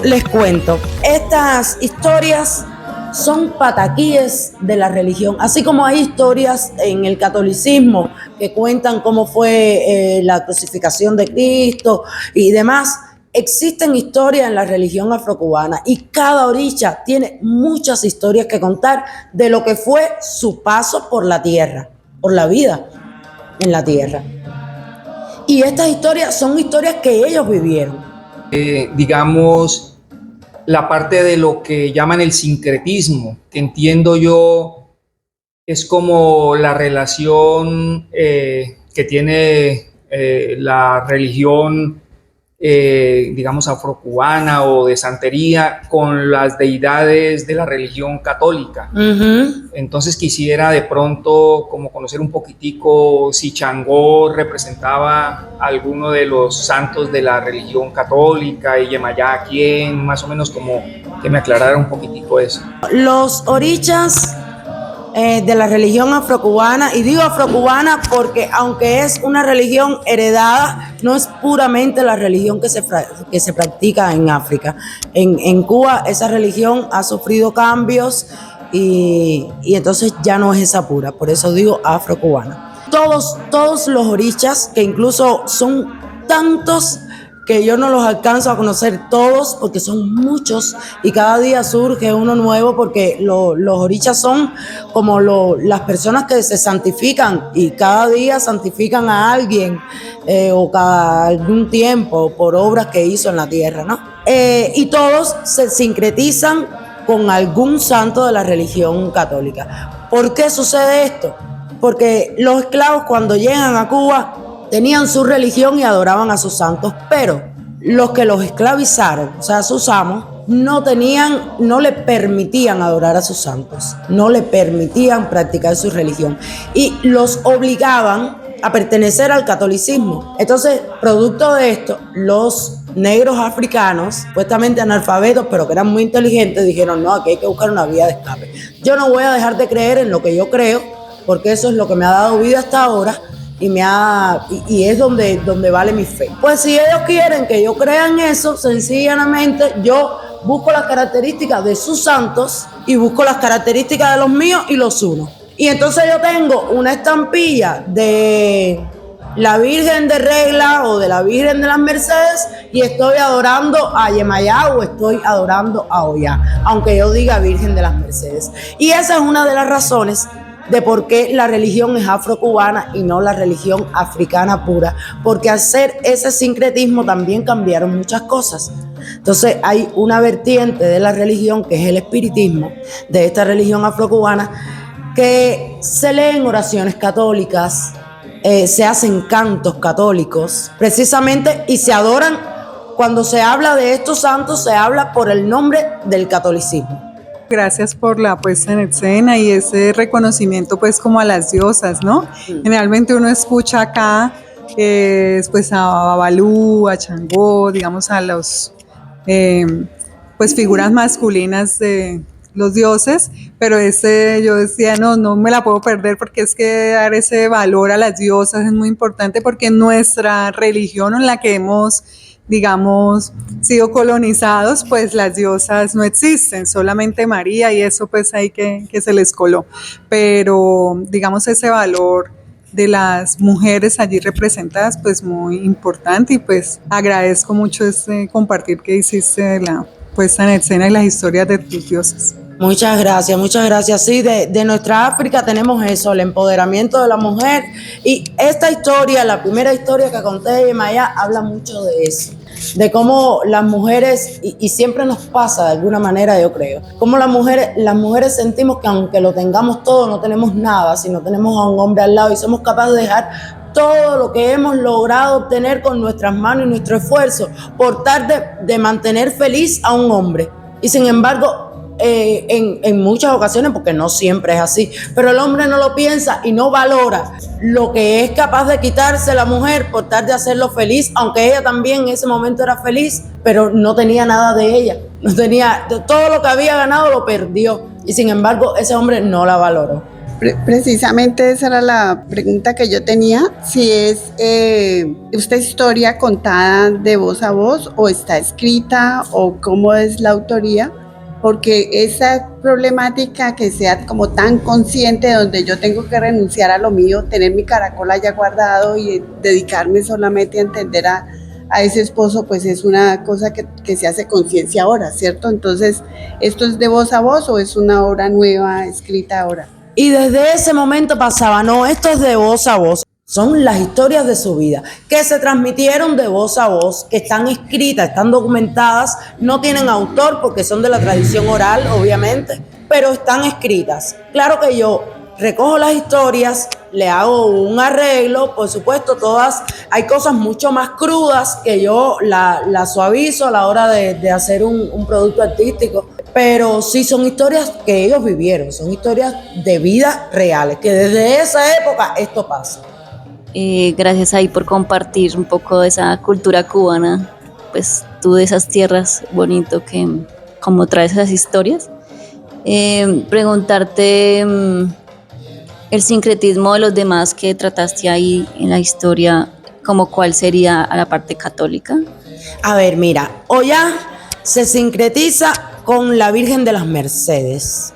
les cuento, estas historias son pataquíes de la religión, así como hay historias en el catolicismo que cuentan cómo fue la crucificación de Cristo y demás. Existen historias en la religión afrocubana y cada oricha tiene muchas historias que contar de lo que fue su paso por la tierra, por la vida en la tierra. Y estas historias son historias que ellos vivieron. Digamos, la parte de lo que llaman el sincretismo, que entiendo yo es como la relación que tiene la religión, digamos, afrocubana o de santería con las deidades de la religión católica. Entonces quisiera de pronto como conocer un poquitico si Changó representaba a alguno de los santos de la religión católica y Yemayá quién, más o menos como que me aclarara un poquitico eso. Los orichas de la religión afrocubana, y digo afrocubana porque aunque es una religión heredada, no es puramente la religión que se practica en África. En Cuba esa religión ha sufrido cambios y entonces ya no es esa pura, por eso digo afrocubana. Todos los orichas, que incluso son tantos que yo no los alcanzo a conocer todos porque son muchos y cada día surge uno nuevo, porque los orichas son como las personas que se santifican y cada día santifican a alguien o cada algún tiempo por obras que hizo en la tierra, ¿no? Y todos se sincretizan con algún santo de la religión católica. ¿Por qué sucede esto? Porque los esclavos cuando llegan a Cuba tenían su religión y adoraban a sus santos, pero los que los esclavizaron, o sea, sus amos, no le permitían adorar a sus santos, no le permitían practicar su religión y los obligaban a pertenecer al catolicismo. Entonces, producto de esto, los negros africanos, supuestamente analfabetos, pero que eran muy inteligentes, dijeron, no, aquí hay que buscar una vía de escape. Yo no voy a dejar de creer en lo que yo creo, porque eso es lo que me ha dado vida hasta ahora, y es donde vale mi fe. Pues si ellos quieren que yo crea en eso, sencillamente yo busco las características de sus santos y busco las características de los míos y los uno. Y entonces yo tengo una estampilla de la Virgen de Regla o de la Virgen de las Mercedes y estoy adorando a Yemayá o estoy adorando a Oya, aunque yo diga Virgen de las Mercedes. Y esa es una de las razones de por qué la religión es afrocubana y no la religión africana pura, porque al hacer ese sincretismo también cambiaron muchas cosas. Entonces hay una vertiente de la religión que es el espiritismo, de esta religión afrocubana, que se leen oraciones católicas, se hacen cantos católicos, precisamente, y se adoran. Cuando se habla de estos santos, se habla por el nombre del catolicismo. Gracias por la puesta en escena y ese reconocimiento pues como a las diosas, ¿no? Generalmente uno escucha acá pues a Babalú, a Changó, digamos a los pues figuras masculinas de los dioses, pero yo decía no me la puedo perder porque es que dar ese valor a las diosas es muy importante, porque en nuestra religión en la que hemos, digamos, sido colonizados, pues las diosas no existen, solamente María, y eso pues ahí que se les coló. Pero digamos ese valor de las mujeres allí representadas, pues muy importante, y pues agradezco mucho este compartir que hiciste de la puesta en escena y las historias de tus dioses. Muchas gracias, muchas gracias. Sí, de nuestra África tenemos eso, el empoderamiento de la mujer, y esta historia, la primera historia que conté de Yemayá, habla mucho de eso, de cómo las mujeres, y siempre nos pasa de alguna manera, yo creo, cómo las mujeres sentimos que aunque lo tengamos todo, no tenemos nada, si no tenemos a un hombre al lado, y somos capaces de dejar todo lo que hemos logrado obtener con nuestras manos y nuestro esfuerzo por tratar de mantener feliz a un hombre. Y sin embargo, en muchas ocasiones, porque no siempre es así, pero el hombre no lo piensa y no valora lo que es capaz de quitarse la mujer por tratar de hacerlo feliz, aunque ella también en ese momento era feliz, pero no tenía nada de ella, no tenía, todo lo que había ganado lo perdió, y sin embargo ese hombre no la valoró. Precisamente esa era la pregunta que yo tenía, si es esta historia contada de voz a voz o está escrita o cómo es la autoría, porque esa problemática que sea como tan consciente donde yo tengo que renunciar a lo mío, tener mi caracol allá guardado y dedicarme solamente a entender a ese esposo, pues es una cosa que se hace conciencia ahora, ¿cierto? Entonces, ¿esto es de voz a voz o es una obra nueva escrita ahora? Y desde ese momento pasaba, no, esto es de voz a voz. Son las historias de su vida que se transmitieron de voz a voz, que están escritas, están documentadas, no tienen autor porque son de la tradición oral, obviamente, pero están escritas. Claro que yo recojo las historias, le hago un arreglo, por supuesto, hay cosas mucho más crudas que yo la suavizo a la hora de hacer un producto artístico, pero sí son historias que ellos vivieron, son historias de vida reales, que desde esa época esto pasa. Gracias ahí por compartir un poco de esa cultura cubana, pues tú de esas tierras, bonito que como traes esas historias. Preguntarte el sincretismo de los demás que trataste ahí en la historia, como cuál sería a la parte católica. A ver, mira, Ollá se sincretiza con la Virgen de las Mercedes.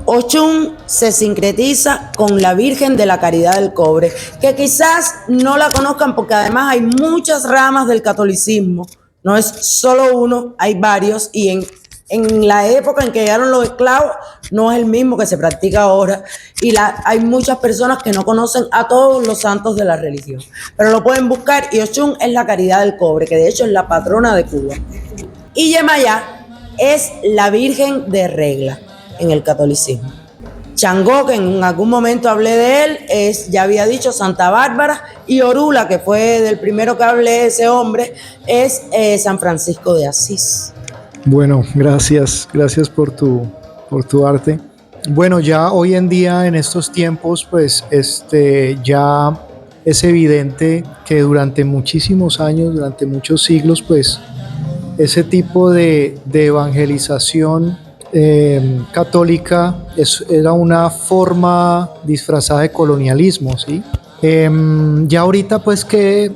Ochun se sincretiza con la Virgen de la Caridad del Cobre, que quizás no la conozcan porque además hay muchas ramas del catolicismo, no es solo uno, hay varios, y en la época en que llegaron los esclavos no es el mismo que se practica ahora, y hay muchas personas que no conocen a todos los santos de la religión, pero lo pueden buscar, y Ochun es la Caridad del Cobre, que de hecho es la patrona de Cuba. Y Yemayá es la Virgen de Regla en el catolicismo. Changó, que en algún momento hablé de él, ya había dicho Santa Bárbara, y Orula, que fue del primero que hablé de ese hombre, es San Francisco de Asís. Bueno, gracias por tu arte. Bueno, ya hoy en día, en estos tiempos, pues ya es evidente que durante muchísimos años, durante muchos siglos, pues ese tipo de evangelización católica era una forma disfrazada de colonialismo, ¿sí? Ya ahorita pues que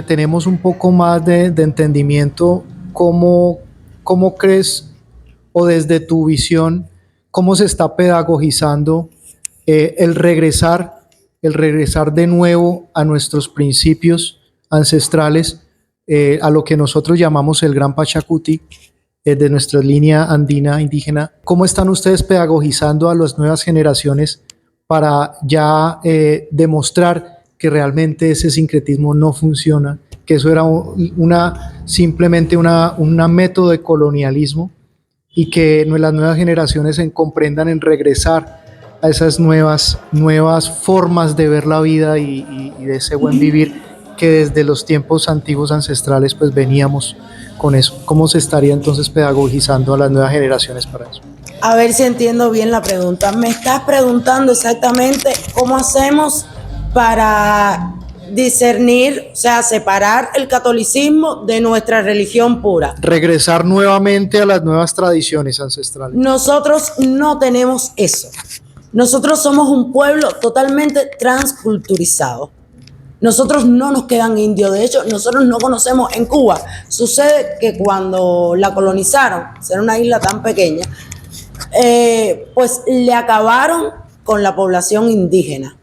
tenemos un poco más de entendimiento, ¿cómo crees, o desde tu visión, cómo se está pedagogizando el regresar de nuevo a nuestros principios ancestrales, a lo que nosotros llamamos el Gran Pachacuti, de nuestra línea andina indígena? ¿Cómo están ustedes pedagogizando a las nuevas generaciones para ya demostrar que realmente ese sincretismo no funciona, que eso era simplemente un método de colonialismo, y que las nuevas generaciones comprendan en regresar a esas nuevas formas de ver la vida y de ese buen vivir que desde los tiempos antiguos ancestrales pues veníamos con eso? ¿Cómo se estaría entonces pedagogizando a las nuevas generaciones para eso? A ver si entiendo bien la pregunta. Me estás preguntando exactamente cómo hacemos para discernir, o sea, separar el catolicismo de nuestra religión pura. Regresar nuevamente a las nuevas tradiciones ancestrales. Nosotros no tenemos eso. Nosotros somos un pueblo totalmente transculturizado. Nosotros no nos quedan indios, de hecho, nosotros no conocemos en Cuba. Sucede que cuando la colonizaron, era una isla tan pequeña, pues le acabaron con la población indígena,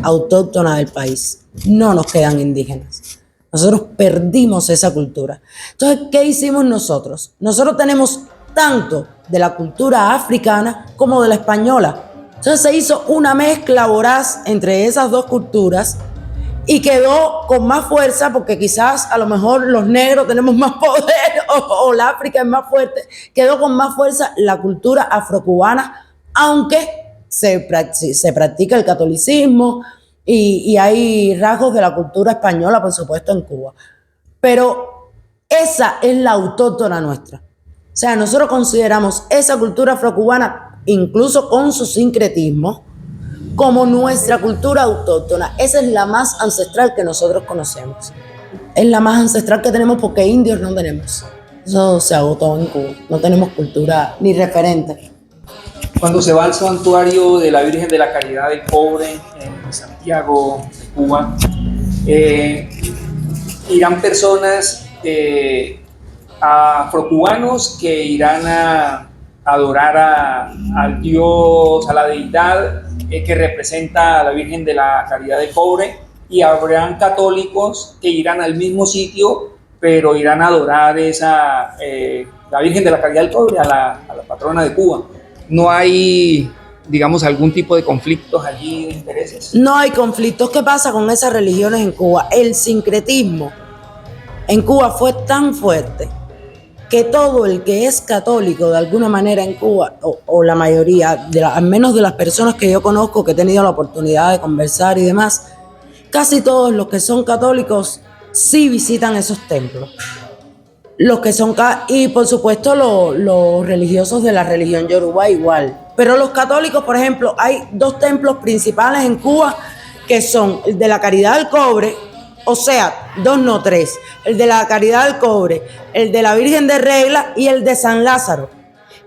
autóctona del país. No nos quedan indígenas. Nosotros perdimos esa cultura. Entonces, ¿qué hicimos nosotros? Nosotros tenemos tanto de la cultura africana como de la española. Entonces se hizo una mezcla voraz entre esas dos culturas, y quedó con más fuerza, porque quizás a lo mejor los negros tenemos más poder o la África es más fuerte, quedó con más fuerza la cultura afrocubana, aunque se practica el catolicismo y hay rasgos de la cultura española, por supuesto, en Cuba. Pero esa es la autóctona nuestra. O sea, nosotros consideramos esa cultura afrocubana, incluso con su sincretismo, como nuestra cultura autóctona. Esa es la más ancestral que nosotros conocemos. Es la más ancestral que tenemos, porque indios no tenemos. Eso se agotó en Cuba. No tenemos cultura ni referente. Cuando se va al santuario de la Virgen de la Caridad del Cobre en Santiago de Cuba, irán personas afrocubanos que irán a adorar al Dios, a la deidad que representa a la Virgen de la Caridad del Cobre, y habrán católicos que irán al mismo sitio, pero irán a adorar la Virgen de la Caridad del Cobre, a la patrona de Cuba. No hay, digamos, algún tipo de conflictos allí de intereses. No hay conflictos. ¿Qué pasa con esas religiones en Cuba? El sincretismo en Cuba fue tan fuerte que todo el que es católico de alguna manera en Cuba, o la mayoría, al menos de las personas que yo conozco, que he tenido la oportunidad de conversar y demás, casi todos los que son católicos sí visitan esos templos. Los que son, y por supuesto los religiosos de la religión yoruba igual. Pero los católicos, por ejemplo, hay 2 templos principales en Cuba que son el de la Caridad del Cobre, o sea, 2 no 3, el de la Caridad del Cobre, el de la Virgen de Regla y el de San Lázaro.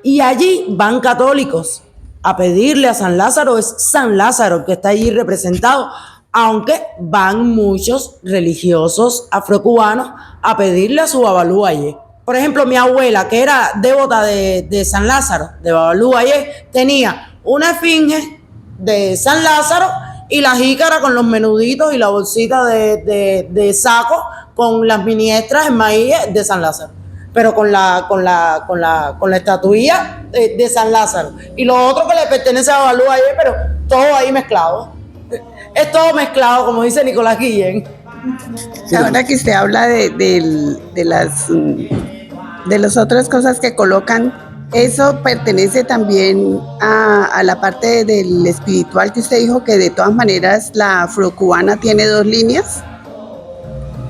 Y allí van católicos a pedirle a San Lázaro, es San Lázaro que está allí representado, aunque van muchos religiosos afrocubanos a pedirle a su Babalú Ayé. Por ejemplo, mi abuela, que era devota de San Lázaro, de Babalú Ayé, tenía una esfinge de San Lázaro y la jícara con los menuditos y la bolsita de saco con las miniestras en maíz de San Lázaro, pero con la estatuilla de San Lázaro. Y lo otro que le pertenece a Babalú Ayé, pero todo ahí mezclado. Es todo mezclado, como dice Nicolás Guillén. Ahora que usted habla de las otras cosas que colocan, ¿eso pertenece también a la parte del espiritual que usted dijo, que de todas maneras la afrocubana tiene 2 líneas?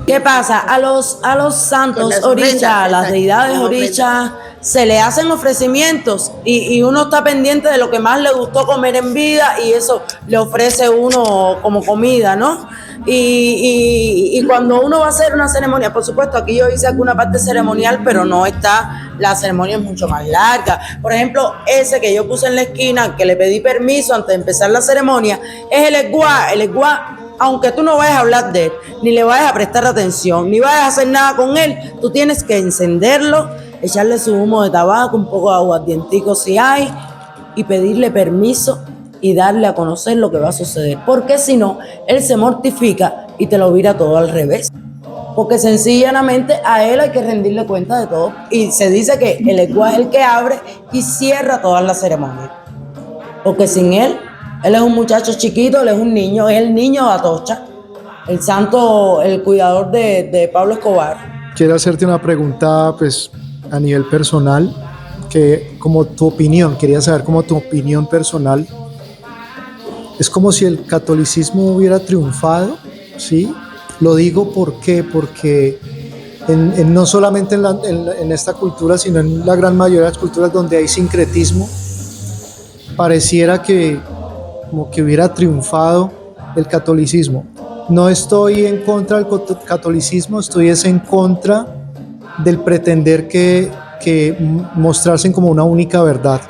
¿Qué pasa? A los santos orichas, a las deidades orichas, se le hacen ofrecimientos y uno está pendiente de lo que más le gustó comer en vida y eso le ofrece uno como comida, ¿no? Y cuando uno va a hacer una ceremonia, por supuesto, aquí yo hice alguna parte ceremonial, pero no está, la ceremonia es mucho más larga. Por ejemplo, ese que yo puse en la esquina, que le pedí permiso antes de empezar la ceremonia, es el eguá. El eguá, aunque tú no vayas a hablar de él, ni le vayas a prestar atención, ni vayas a hacer nada con él, tú tienes que encenderlo, echarle su humo de tabaco, un poco de aguardientico si hay, y pedirle permiso y darle a conocer lo que va a suceder. Porque si no, él se mortifica y te lo vira todo al revés. Porque sencillamente a él hay que rendirle cuenta de todo. Y se dice que el ecuá es el que abre y cierra todas las ceremonias. Porque sin él es un muchacho chiquito, él es un niño, es el niño de Atocha, el santo, el cuidador de Pablo Escobar. Quiero hacerte una pregunta, pues, a nivel personal, que como tu opinión, quería saber como tu opinión personal. Es como si el catolicismo hubiera triunfado, ¿sí? Lo digo porque no solamente en esta cultura, sino en la gran mayoría de las culturas donde hay sincretismo, pareciera que como que hubiera triunfado el catolicismo. No estoy en contra del catolicismo, estoy en contra del pretender que mostrarse como una única verdad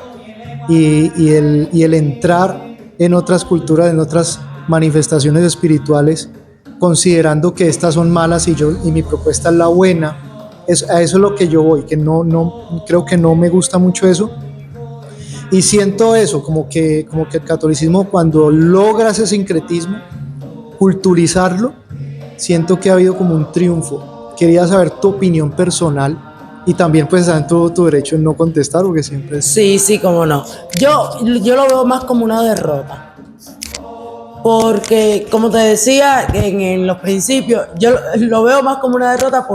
y el entrar en otras culturas, en otras manifestaciones espirituales, considerando que estas son malas y mi propuesta es la buena. A eso es lo que yo voy, que no creo que no me gusta mucho eso. Y siento eso, como que el catolicismo, cuando logra ese sincretismo, culturizarlo, siento que ha habido como un triunfo. Quería saber tu opinión personal y también pues está en todo tu derecho en no contestar, porque siempre es... Sí, cómo no. Yo lo veo más como una derrota. Porque, como te decía en los principios, yo lo veo más como una derrota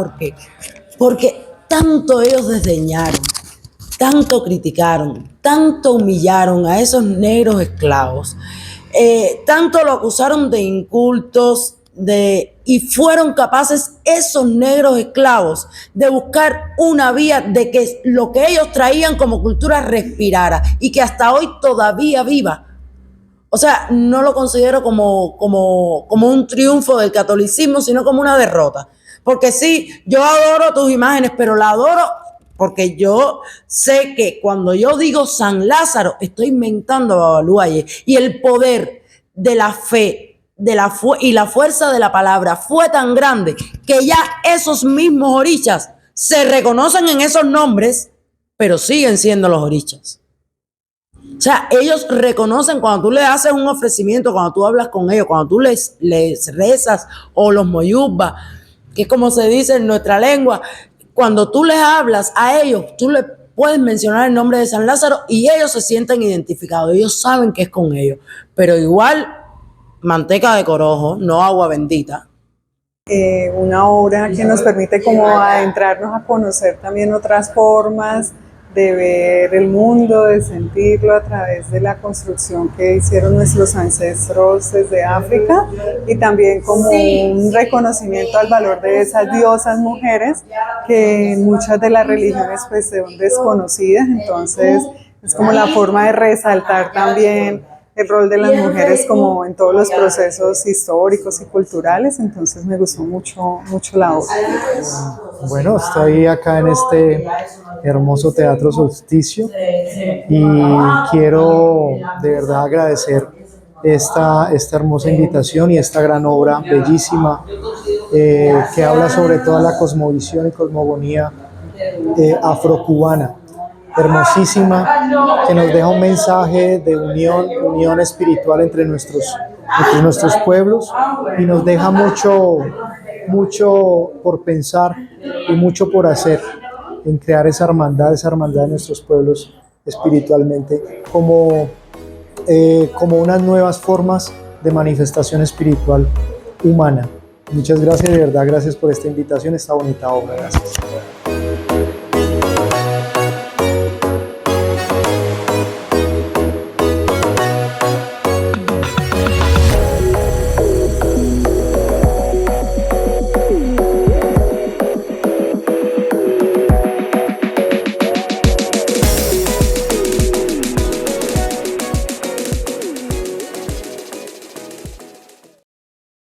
porque tanto ellos desdeñaron, tanto criticaron, tanto humillaron a esos negros esclavos, tanto lo acusaron de incultos, y fueron capaces esos negros esclavos de buscar una vía de que lo que ellos traían como cultura respirara y que hasta hoy todavía viva. O sea, no lo considero como un triunfo del catolicismo, sino como una derrota. Porque sí, yo adoro tus imágenes, pero la adoro porque yo sé que cuando yo digo San Lázaro, estoy inventando a Babalú Ayer, y el poder de la fe y la fuerza de la palabra fue tan grande que ya esos mismos orichas se reconocen en esos nombres, pero siguen siendo los orichas. O sea, ellos reconocen cuando tú le haces un ofrecimiento, cuando tú hablas con ellos, cuando tú les rezas, o los moyubas, que es como se dice en nuestra lengua, cuando tú les hablas a ellos, tú les puedes mencionar el nombre de San Lázaro y ellos se sienten identificados, ellos saben que es con ellos, pero igual manteca de corojo, no agua bendita. Una obra que nos permite como adentrarnos a conocer también otras formas de ver el mundo, de sentirlo a través de la construcción que hicieron nuestros ancestros desde África, y también como un reconocimiento al valor de esas diosas mujeres que en muchas de las religiones pues son desconocidas. Entonces es como la forma de resaltar también el rol de las mujeres como en todos los procesos históricos y culturales. Entonces me gustó mucho la obra. Bueno, estoy acá en este hermoso Teatro Solsticio y quiero de verdad agradecer esta hermosa invitación y esta gran obra bellísima que habla sobre toda la cosmovisión y cosmogonía afrocubana, hermosísima, que nos deja un mensaje de unión espiritual entre nuestros pueblos, y nos deja mucho por pensar y mucho por hacer en crear esa hermandad de nuestros pueblos espiritualmente, como unas nuevas formas de manifestación espiritual humana. Muchas gracias, de verdad, gracias por esta invitación, esta bonita obra. Gracias.